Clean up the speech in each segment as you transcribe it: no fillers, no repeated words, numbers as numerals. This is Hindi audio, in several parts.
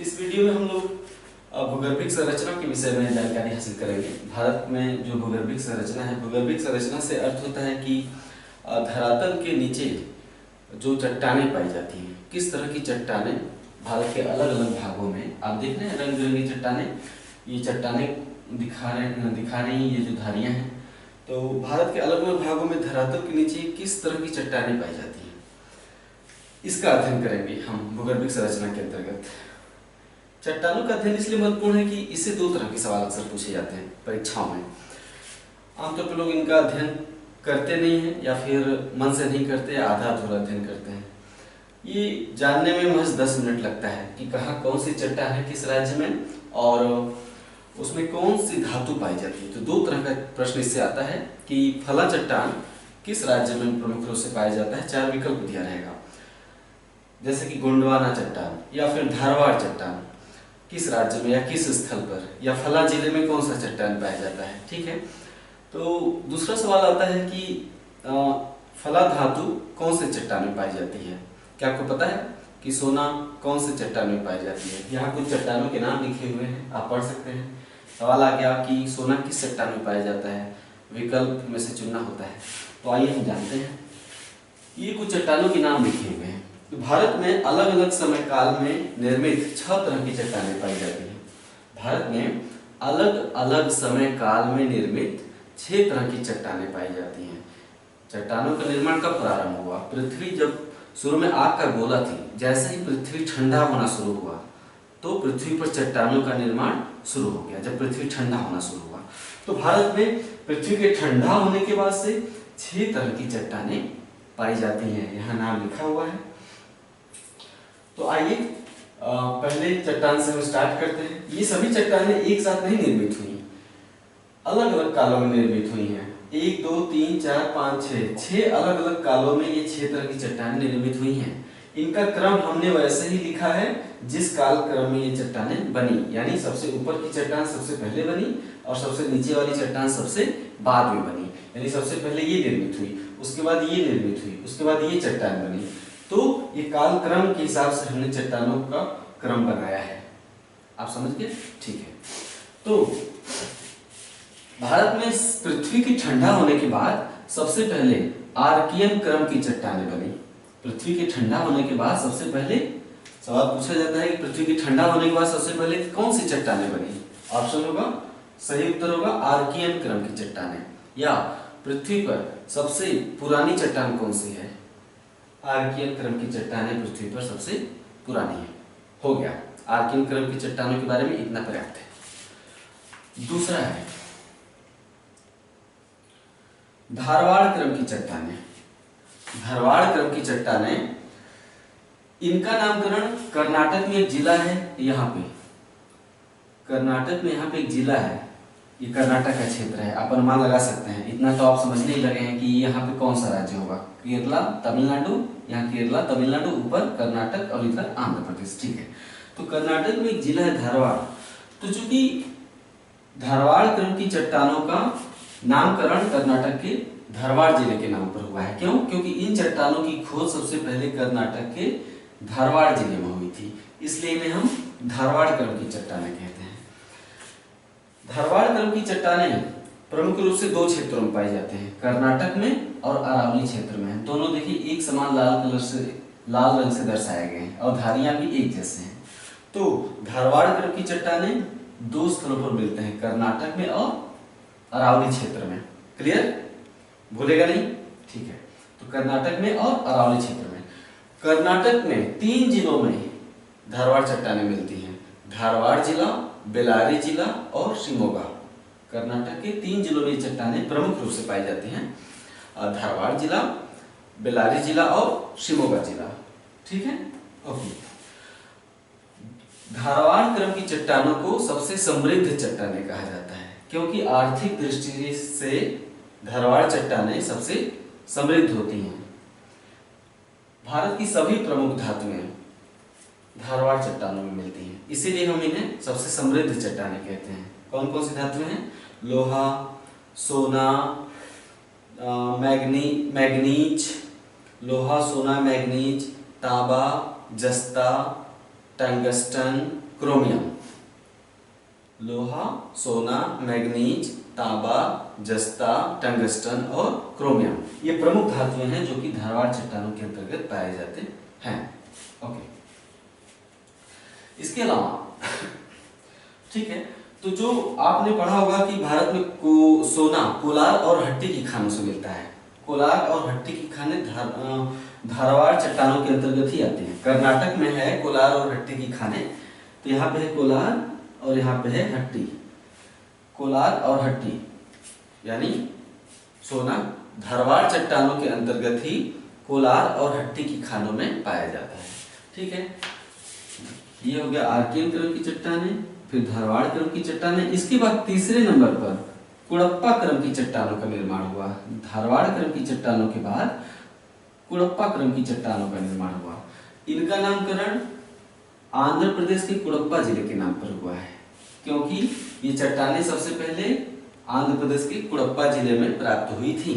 इस वीडियो में हम लोग भूगर्भिक संरचना के विषय में जानकारी हासिल करेंगे। भारत में जो भूगर्भिक संरचना है, भूगर्भिक संरचना से अर्थ होता है कि धरातल के नीचे जो चट्टानें पाई जाती हैं, किस तरह की चट्टानें भारत के अलग अलग भागों में आप देख रहे हैं रंग बिरंगी चट्टानें, ये चट्टानें दिखा रही ये जो धारियां हैं। तो भारत के अलग अलग भागों में धरातल के नीचे किस तरह की चट्टानें पाई जाती हैं, इसका अध्ययन करेंगे हम भूगर्भिक संरचना के अंतर्गत। चट्टानों का अध्ययन इसलिए महत्वपूर्ण है कि इससे दो तरह के सवाल अक्सर पूछे जाते हैं परीक्षाओं में। आमतौर पर लोग इनका अध्ययन करते नहीं हैं या फिर मन से नहीं करते, आधा अधूरा अध्ययन करते हैं। ये जानने में महज 10 मिनट लगता है कि कहाँ कौन सी चट्टान है किस राज्य में और उसमें कौन सी धातु पाई जाती है। तो दो तरह का प्रश्न इससे आता है कि फला चट्टान किस राज्य में प्रमुख रूप से पाया जाता है। 4 विकल्प दिया रहेगा, जैसे कि गोंडवाना चट्टान या फिर धारवाड़ चट्टान किस राज्य में या किस स्थल पर, या फला जिले में कौन सा चट्टान पाया जाता है। ठीक है, तो दूसरा सवाल आता है कि फला धातु कौन से चट्टान में पाई जाती है। क्या आपको पता है कि सोना कौन से चट्टान में पाई जाती है। यहाँ कुछ चट्टानों के नाम लिखे हुए हैं, आप पढ़ सकते हैं। सवाल आ गया कि सोना किस चट्टान में पाया जाता है, विकल्प में से चुनना होता है। तो आइए हम जानते हैं। ये कुछ चट्टानों के नाम लिखे हुए हैं। तो भारत में अलग अलग समय काल में निर्मित 6 तरह की चट्टानें पाई जाती हैं। भारत में अलग अलग समय काल में निर्मित 6 तरह की चट्टानें पाई जाती हैं। चट्टानों का निर्माण कब प्रारंभ हुआ? पृथ्वी जब शुरू में आग का गोला थी, जैसे ही पृथ्वी ठंडा होना शुरू हुआ तो पृथ्वी पर चट्टानों का निर्माण शुरू हो गया। जब पृथ्वी ठंडा होना शुरू हुआ तो भारत में पृथ्वी के ठंडा होने के बाद से 6 तरह की चट्टानें पाई जाती हैं। यहाँ नाम लिखा हुआ है। तो आइए पहले चट्टान से हम स्टार्ट करते हैं। ये सभी चट्टानें एक साथ नहीं निर्मित हुई, अलग अलग कालों में निर्मित हुई हैं। 1 2 3 4 5 6 अलग अलग कालों में ये 6 तरह की चट्टानें निर्मित हुई हैं। इनका क्रम हमने वैसे ही लिखा है जिस काल क्रम में ये चट्टानें बनी, यानी सबसे ऊपर की चट्टान सबसे पहले बनी और सबसे नीचे वाली चट्टान सबसे बाद में बनी। यानी सबसे पहले ये निर्मित हुई, उसके बाद ये निर्मित हुई, उसके बाद ये चट्टान बनी। तो ये काल क्रम के हिसाब से हमने चट्टानों का क्रम बनाया है। आप समझ गए? ठीक है। तो भारत में पृथ्वी की ठंडा होने के बाद सबसे पहले आर्कियन क्रम की चट्टानें बनी। पृथ्वी के ठंडा होने के बाद सबसे पहले सवाल पूछा जाता है कि पृथ्वी के ठंडा होने के बाद सबसे पहले कौन सी चट्टानें बनी। ऑप्शन होगा, सही उत्तर होगा आर्कियन क्रम की चट्टानें। या पृथ्वी पर सबसे पुरानी चट्टान कौन सी है? आर्कियन क्रम की चट्टानें पृथ्वी पर सबसे पुरानी है। हो गया, आर्कियन क्रम की चट्टानों के बारे में इतना पर्याप्त है। दूसरा है धारवाड़ क्रम की चट्टानें। धारवाड़ क्रम की चट्टानें, इनका नामकरण कर्नाटक में एक जिला है, यहाँ पे कर्नाटक में यहाँ पे एक जिला है, ये कर्नाटक का क्षेत्र है। आप अनुमान लगा सकते हैं, इतना तो आप समझने ही लगे हैं कि यहाँ पे कौन सा राज्य होगा। केरला, तमिलनाडु, यहाँ केरला तमिलनाडु, ऊपर कर्नाटक और इधर आंध्र प्रदेश। ठीक है, तो कर्नाटक में एक जिला है धारवाड़। तो चूंकि धारवाड़ क्रम की चट्टानों का नामकरण कर्नाटक के धारवाड़ जिले के नाम पर हुआ है। क्यों? क्योंकि इन चट्टानों की खोज सबसे पहले कर्नाटक के धारवाड़ जिले में हुई थी, इसलिए इन्हें हम धारवाड़ क्रम की चट्टानें कहते हैं। धारवाड़ क्रम की चट्टानें प्रमुख रूप से 2 क्षेत्रों में पाई जाते हैं, कर्नाटक में और अरावली क्षेत्र में। दोनों देखिए एक समान लाल रंग से दर्शाए गए हैं और धारियां भी एक जैसे हैं। तो धारवाड़ क्रम की चट्टानें 2 स्थलों पर मिलते हैं, कर्नाटक में और अरावली क्षेत्र में। क्लियर? भूलेगा नहीं? ठीक है, तो कर्नाटक में और अरावली क्षेत्र में। कर्नाटक में 3 जिलों में धारवाड़ चट्टानें मिलती हैं, धारवाड़ जिला, बेल्लारी जिला और शिमोगा। कर्नाटक के 3 जिलों में ये चट्टानें प्रमुख रूप से पाई जाती हैं, धारवाड़ जिला, बेल्लारी जिला और शिमोगा जिला। ठीक है, ओके। धारवाड़ क्रम की चट्टानों को सबसे समृद्ध चट्टानें कहा जाता है, क्योंकि आर्थिक दृष्टि से धारवाड़ चट्टानें सबसे समृद्ध होती हैं। भारत की सभी प्रमुख धातुएं धारवाड़ चट्टानों में मिलती हैं, इसीलिए हम इन्हें सबसे समृद्ध चट्टानें कहते हैं। कौन कौन सी धातुएं हैं? लोहा, सोना, मैग्नीज, लोहा, सोना, मैग्नीज, तांबा, जस्ता, टंगस्टन, क्रोमियम। लोहा, सोना, मैग्नीज, तांबा, जस्ता, टंगस्टन और क्रोमियम ये प्रमुख धातुएं हैं जो कि धारवाड़ चट्टानों के अंतर्गत पाए जाते हैं। ओके, इसके अलावा ठीक है, तो जो आपने पढ़ा होगा कि भारत में सोना कोलार और हट्टी की खानों से मिलता है। कोलार और हट्टी की खानें धारवाड़ चट्टानों के अंतर्गत ही आती हैं। कर्नाटक में है कोलार और हट्टी की खानें, तो यहाँ पे है कोलार और यहाँ पे है हट्टी। कोलार और हट्टी यानी सोना धारवाड़ चट्टानों के अंतर्गत ही कोलार और हट्टी की खानों में पाया जाता है। ठीक है, ये हो गया आर्कियन क्रम की चट्टानें, फिर धारवाड़ क्रम की चट्टानें। इसके बाद तीसरे नंबर पर कुड़प्पा क्रम की चट्टानों का निर्माण हुआ। धारवाड़ क्रम की चट्टानों के बाद कुड़प्पा क्रम की चट्टानों का निर्माण हुआ। इनका नामकरण आंध्र प्रदेश के कुड़प्पा जिले के नाम पर हुआ है, क्योंकि ये चट्टानें सबसे पहले आंध्र प्रदेश के कुड़प्पा जिले में प्राप्त हुई थी।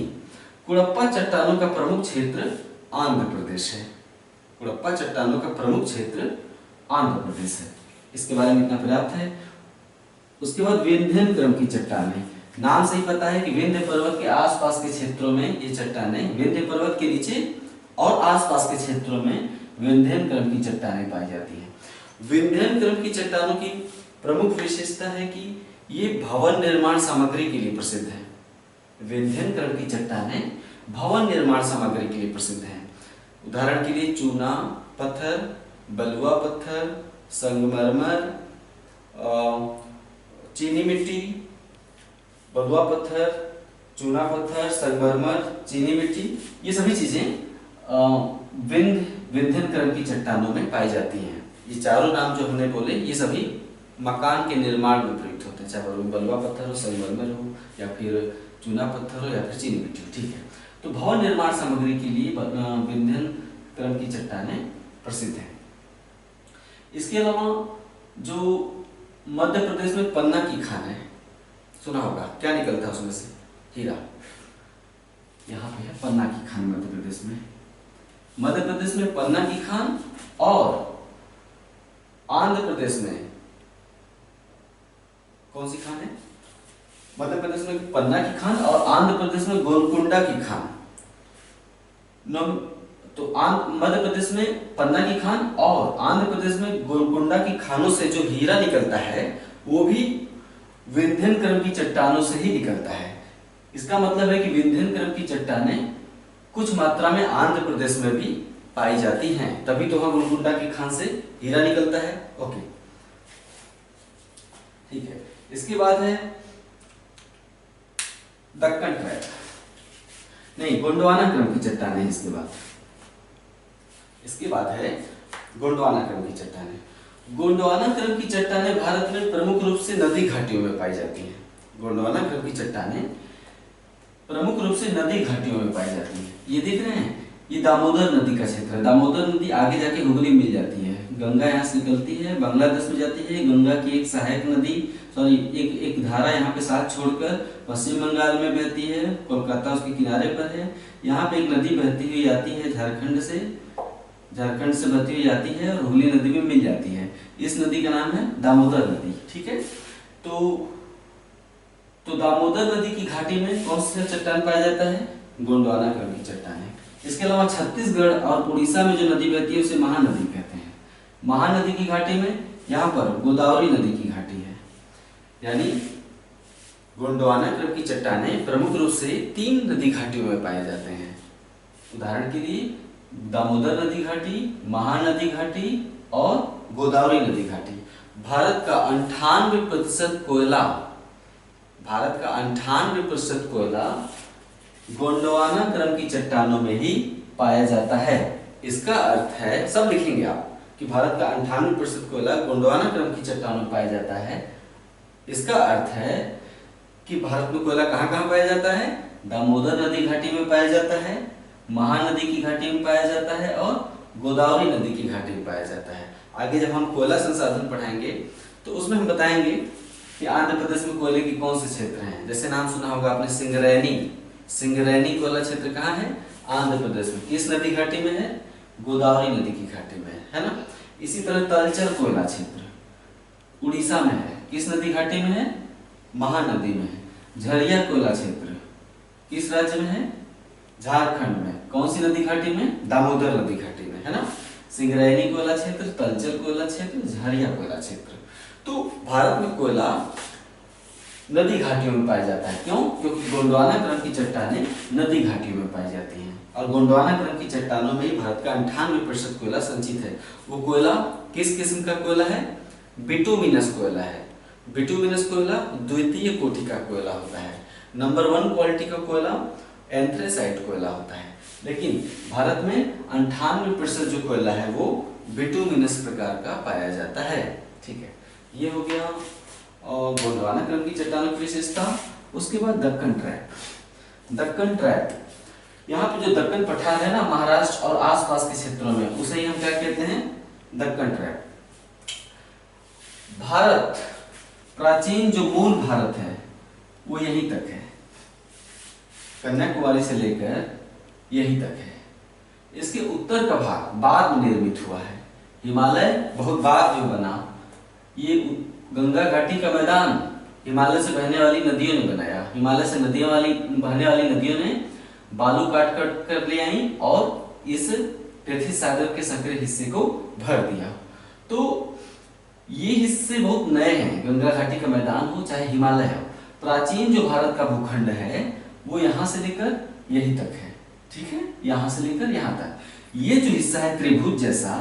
कुड़प्पा चट्टानों का प्रमुख क्षेत्र आंध्र प्रदेश है। कुड़प्पा चट्टानों का प्रमुख क्षेत्र आंध्र प्रदेश है। इसके बारे में इतना पर्याप्त है। उसके बाद विंध्यन क्रम की चट्टानें, नाम से ही पता है कि विंध्य पर्वत के आसपास के क्षेत्रों में ये चट्टानें, विंध्य पर्वत के नीचे और आसपास के क्षेत्रों में विंध्यन क्रम की चट्टानें पाई जाती हैं। विंध्यन क्रम की चट्टानों की प्रमुख विशेषता है कि ये भवन निर्माण सामग्री के लिए प्रसिद्ध है। विंध्यन क्रम की चट्टानें भवन निर्माण सामग्री के लिए प्रसिद्ध हैं। उदाहरण के लिए चूना पत्थर, बलुआ पत्थर, संगमरमर, चीनी मिट्टी, बलुआ पत्थर, चूना पत्थर, संगमरमर, चीनी मिट्टी, ये सभी चीजें विंध्यन क्रम की चट्टानों में पाई जाती हैं। ये चारों नाम जो हमने बोले ये सभी मकान के निर्माण में प्रयुक्त होते हैं, चाहे वो बलुआ पत्थर हो, संगमरमर हो, या फिर चूना पत्थर हो, या फिर चीनी मिट्टी हो। ठीक है, तो भवन निर्माण सामग्री के लिए विंध्यन क्रम की चट्टानें प्रसिद्ध हैं। इसके अलावा जो मध्य प्रदेश में पन्ना की खान है, सुना होगा, क्या निकलता है उसमें से? हीरा। यहाँ पे है पन्ना की खान मध्य प्रदेश में। मध्य प्रदेश में पन्ना की खान और आंध्र प्रदेश में कौन सी खान है? मध्य प्रदेश में पन्ना की खान और आंध्र प्रदेश में गोलकुंडा की खान। तो मध्य प्रदेश में पन्ना की खान और आंध्र प्रदेश में गोलकुंडा की खानों से जो हीरा निकलता है वो भी विंध्यन क्रम की चट्टानों से ही निकलता है। इसका मतलब है कि विंध्यन क्रम की चट्टानें कुछ मात्रा में आंध्र प्रदेश में भी पाई जाती हैं, तभी तो वहां गोलकुंडा की खान से हीरा निकलता है। ओके, ठीक है। इसके बाद है दक्कन ट्रैप, नहीं, गोंडवाना क्रम की चट्टानें। इसके बाद है गोंडवाना क्रम की चट्टानें। गोंडवाना क्रम की चट्टानें भारत में प्रमुख रूप से नदी घाटियों में पाई जाती हैं। गोंडवाना क्रम की चट्टानें प्रमुख रूप से नदी घाटियों में पाई जाती हैं। ये देख रहे हैं, ये दामोदर नदी का क्षेत्र है। दामोदर नदी आगे जाके हुगली मिल जाती है, गंगा यहाँ से निकलती है, बांग्लादेश में जाती है। गंगा की एक सहायक नदी, सॉरी एक धारा यहाँ पे साथ छोड़कर पश्चिम बंगाल में बहती है, कोलकाता उसके किनारे पर है। यहाँ पे एक नदी बहती हुई आती है झारखंड से बहती हुई आती है और हुगली नदी में मिल जाती है। इस नदी का नाम है दामोदर नदी। ठीक है, तो दामोदर नदी की घाटी में कौन सा चट्टान पाया जाता है? गोंडवाना क्रम की चट्टानें। इसके अलावा छत्तीसगढ़ और उड़ीसा में जो नदी बहती है उसे महानदी कहते हैं। महानदी की घाटी में यहाँ पर गोदावरी नदी की घाटी है। यानी गोंडवाना क्रम की चट्टानें प्रमुख रूप से 3 नदी घाटियों में पाए जाते हैं। उदाहरण के लिए दामोदर नदी घाटी, महानदी घाटी और गोदावरी नदी घाटी। भारत का 98% कोयला गोंडवाना क्रम की चट्टानों में ही पाया जाता है। इसका अर्थ है, सब लिखेंगे आप, कि भारत का 98% कोयला गोंडवाना क्रम की चट्टानों में पाया जाता है। इसका अर्थ है कि भारत में कोयला कहाँ कहाँ पाया जाता है? दामोदर नदी घाटी में पाया जाता है, महानदी की घाटी में पाया जाता है और गोदावरी नदी की घाटी में पाया जाता है। आगे जब हम कोयला संसाधन पढ़ाएंगे तो उसमें हम बताएंगे कि आंध्र प्रदेश में कोयले के कौन से क्षेत्र हैं। जैसे नाम सुना होगा आपने सिंगरैनी कोयला क्षेत्र कहाँ है? आंध्र प्रदेश में। किस नदी घाटी में है? गोदावरी नदी की घाटी में है ना। इसी तरह तलचर कोयला क्षेत्र उड़ीसा में है, किस नदी घाटी में है? महानदी में है। झरिया कोयला क्षेत्र किस राज्य में है? झारखंड में। कौन सी नदी घाटी में? दामोदर नदी घाटी में, है ना। सिंगरैनी कोयला क्षेत्र, तलचर कोयला क्षेत्र, झरिया कोयला क्षेत्र। तो भारत में कोयला नदी घाटियों में पाया जाता है। क्यों? क्योंकि गोंडवाना क्रम की चट्टानें नदी घाटियों में पाई जाती हैं और गोंडवाना क्रम की चट्टानों में ही भारत का 98% कोयला संचित है। वो कोयला किस किस्म का कोयला है? बिटुमिनस कोयला है। बिटुमिनस कोयला द्वितीय कोटि का कोयला होता है। नंबर 1 क्वालिटी का कोयला एंथ्रेसाइट कोयला होता है। लेकिन भारत में 98% जो कोयला है वो बिटुमिनस प्रकार का पाया जाता है। ठीक है, ये हो गया गोंडवाना क्रम की चट्टानों की विशेषता। उसके बाद दक्कन ट्रैप। दक्कन ट्रैप, यहाँ पे जो दक्कन पठार है ना महाराष्ट्र और आसपास के क्षेत्रों में, उसे ही हम क्या कहते हैं? दक्कन ट्रैप। भारत, प्राचीन जो मूल भारत है वो यहीं तक है, कन्याकुमारी से लेकर यहीं तक है। इसके उत्तर का भाग बाद में निर्मित हुआ है। हिमालय बहुत बाद में बना। ये गंगा घाटी का मैदान हिमालय से बहने वाली नदियों ने बनाया। हिमालय से बहने वाली नदियों ने बालू काट कर ले आई और इस टेथिस सागर के संकरे हिस्से को भर दिया। तो ये हिस्से बहुत नए हैं, गंगा घाटी का मैदान हो चाहे हिमालय हो। प्राचीन जो भारत का भूखंड है वो यहाँ से लेकर यहीं तक है। ठीक है, यहाँ से लेकर यहाँ तक। ये जो हिस्सा है त्रिभुज जैसा,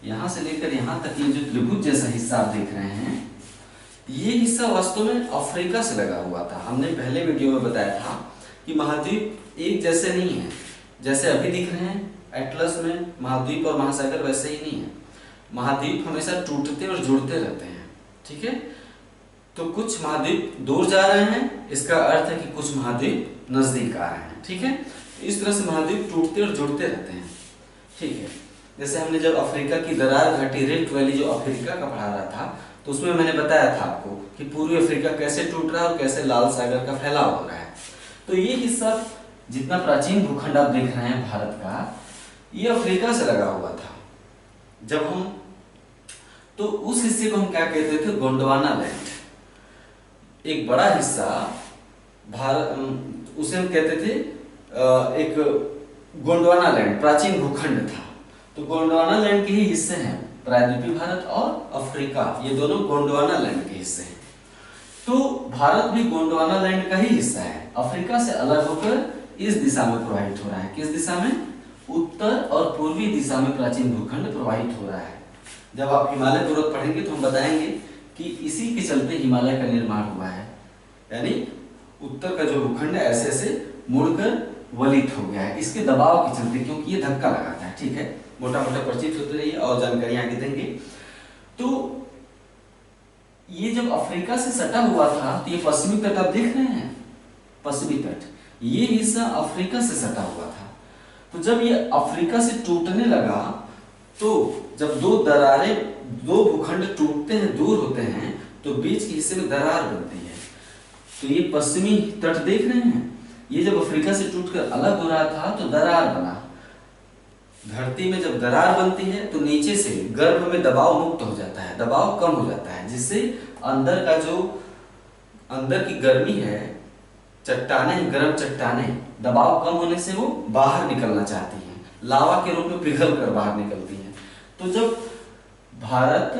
यहाँ से लेकर यहाँ तक ये जो त्रिभुज जैसा हिस्सा आप देख रहे हैं, ये हिस्सा वास्तव में अफ्रीका से लगा हुआ था। हमने पहले वीडियो में बताया था कि महाद्वीप एक जैसे नहीं है। जैसे अभी दिख रहे हैं एटलस में महाद्वीप और महासागर, वैसे ही नहीं है। महाद्वीप हमेशा टूटते और जुड़ते रहते हैं। ठीक है, तो कुछ महाद्वीप दूर जा रहे हैं, इसका अर्थ है कि कुछ महाद्वीप नजदीक आ रहे हैं। ठीक है, इस तरह से महाद्वीप टूटते और जुड़ते रहते हैं। ठीक है, जैसे हमने जब अफ्रीका की दरार घाटी रिफ्ट वैली जो अफ्रीका का पढ़ा रहा था, तो उसमें मैंने बताया था आपको कि पूर्वी अफ्रीका कैसे टूट रहा है और कैसे लाल सागर का फैलाव हो रहा है। तो ये हिस्सा जितना प्राचीन भूखंड आप देख रहे हैं भारत का, ये अफ्रीका से लगा हुआ था। जब हम तो उस हिस्से को हम क्या कहते थे? गोंडवाना लैंड। एक बड़ा हिस्सा भारत, उसे हम कहते थे एक गोंडवाना लैंड, प्राचीन भूखंड था। तो गोंडवाना लैंड के ही हिस्से हैं प्रायद्वीपीय भारत और अफ्रीका, ये दोनों गोंडवाना लैंड के हिस्से हैं। तो भारत भी गोंडवाना लैंड का ही हिस्सा है। अफ्रीका से अलग होकर इस दिशा में प्रवाहित हो रहा है। किस दिशा में? उत्तर और पूर्वी दिशा में प्राचीन भूखंड प्रवाहित हो रहा है। जब आप हिमालय पर्वत पढ़ेंगे तो हम बताएंगे कि इसी के चलते हिमालय का निर्माण हुआ है। यानी उत्तर का जो भूखंड है ऐसे ऐसे मुड़कर वलित हो गया है इसके दबाव के चलते, क्योंकि ये धक्का लगाता है। ठीक है, मोटा मोटा परिचित होते रहिए और जानकारी आगे देंगे। तो ये जब अफ्रीका से सटा हुआ था, तो ये पश्चिमी तट आप देख रहे हैं, पश्चिमी तट, ये हिस्सा अफ्रीका से सटा हुआ था। तो जब ये अफ्रीका से टूटने लगा, तो जब दो भूखंड टूटते हैं, दूर होते हैं, तो बीच के हिस्से में दरार बनती है। तो ये पश्चिमी तट देख रहे हैं, ये जब अफ्रीका से टूटकर अलग हो रहा था तो दरार बना। धरती में जब दरार बनती है तो नीचे से गर्भ में दबाव मुक्त हो जाता है, दबाव कम हो जाता है, जिससे अंदर का जो अंदर की गर्मी है, चट्टानें, गर्म चट्टानें, दबाव कम होने से वो बाहर निकलना चाहती हैं, लावा के रूप में पिघल कर बाहर निकलती हैं। तो जब भारत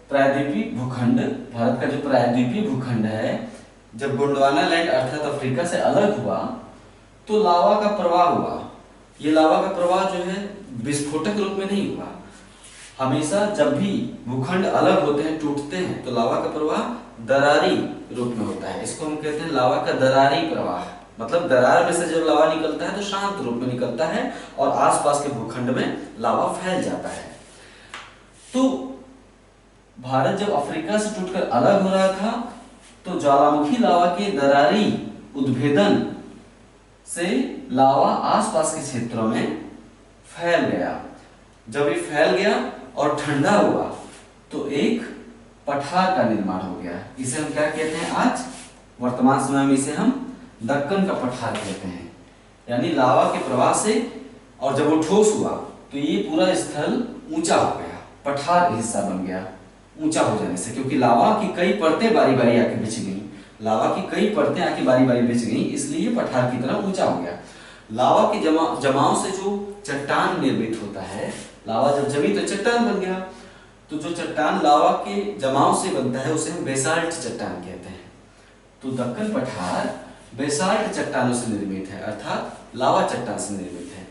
का जो प्रायद्वीपीय भूखंड है, जब गोंडवाना लैंड अर्थात अफ्रीका से अलग हुआ, तो लावा का प्रवाह हुआ। ये लावा का प्रवाह जो है विस्फोटक रूप में नहीं हुआ। हमेशा जब भी भूखंड अलग होते हैं, टूटते हैं, तो लावा का प्रवाह दरारी रूप में होता है। इसको हम कहते हैं लावा का दरारी प्रवाह। मतलब दरार में से जब लावा निकलता है तो शांत रूप में निकलता है और आसपास के भूखंड में लावा फैल जाता है। तो भारत जब अफ्रीका से टूटकर अलग हो रहा था, तो ज्वालामुखी लावा के दरारी उद्भेदन से लावा आसपास के क्षेत्रों में फैल गया। जब ये फैल गया और ठंडा हुआ, तो एक पठार का निर्माण हो गया। इसे हम क्या कहते हैं? आज वर्तमान समय में इसे हम दक्कन का पठार कहते हैं। यानी लावा के प्रवाह से, और जब वो ठोस हुआ तो ये पूरा स्थल ऊंचा हो गया। पठार हिस्सा बन गया ऊंचा हो जाने से, क्योंकि लावा की कई परतें बारी बारी आके बिछ गई, लावा की कई परतें आके बारी बारी बिछ गई, इसलिए पठार की तरह ऊंचा हो गया। लावा के जमाव से जो चट्टान निर्मित होता है, लावा जब जमी तो चट्टान बन गया, तो जो चट्टान लावा के जमाव से बनता है उसे हम बेसाल्ट चट्टान कहते हैं। तो दक्कन पठार बेसाल्ट चट्टानों से निर्मित है, अर्थात लावा चट्टान से निर्मित है।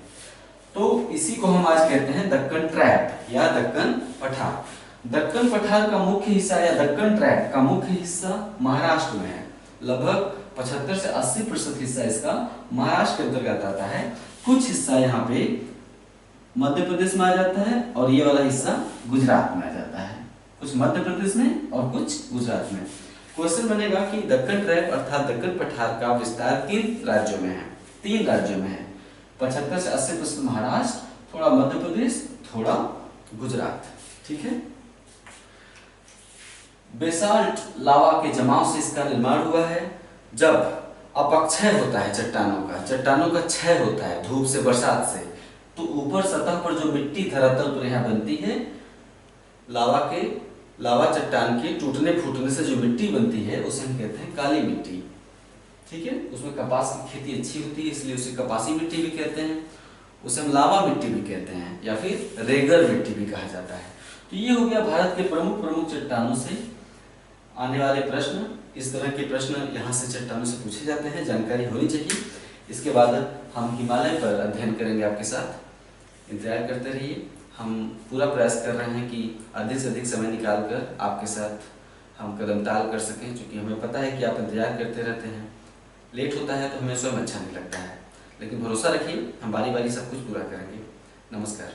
तो इसी को हम आज कहते हैं दक्कन ट्रैप या दक्कन पठार। दक्कन पठार का मुख्य हिस्सा या दक्कन ट्रैप का मुख्य हिस्सा महाराष्ट्र में है। लगभग 75 से 80% हिस्सा इसका महाराष्ट्र के अंतर्गत आता है। कुछ हिस्सा यहाँ पे मध्य प्रदेश में आ जाता है और ये वाला हिस्सा गुजरात में आ जाता है, कुछ मध्य प्रदेश में और कुछ गुजरात में। क्वेश्चन बनेगा कि दक्कन ट्रैप अर्थात दक्कन पठार का विस्तार किन राज्यों में है? 3 राज्यों में है। 75 से 80% महाराष्ट्र, थोड़ा मध्य प्रदेश, थोड़ा गुजरात। ठीक है। बेसाल्ट लावा के जमाव से इसका निर्माण हुआ है। जब अपक्षय होता है चट्टानों का क्षय होता है धूप से, बरसात से, तो ऊपर सतह पर जो मिट्टी धरातल पर यहाँ बनती है, लावा चट्टान के टूटने फूटने से जो मिट्टी बनती है उसे हम कहते हैं काली मिट्टी। ठीक है। उसमें कपास की खेती अच्छी होती है, इसलिए उसे कपासी मिट्टी भी कहते हैं, उसे हम लावा मिट्टी भी कहते हैं, या फिर रेगर मिट्टी भी कहा जाता है। तो ये हो गया भारत के प्रमुख चट्टानों से आने वाले प्रश्न। इस तरह के प्रश्न यहाँ से चट्टानों से पूछे जाते हैं, जानकारी होनी चाहिए। इसके बाद हम हिमालय पर अध्ययन करेंगे आपके साथ, इंतजार करते रहिए। हम पूरा प्रयास कर रहे हैं कि अधिक से अधिक समय निकालकर आपके साथ हम कदम ताल कर सकें, क्योंकि हमें पता है कि आप इंतजार करते रहते हैं। लेट होता है तो हमें स्वयं अच्छा नहीं लगता है, लेकिन भरोसा रखिए, हम बारी बारी सब कुछ पूरा करेंगे। नमस्कार।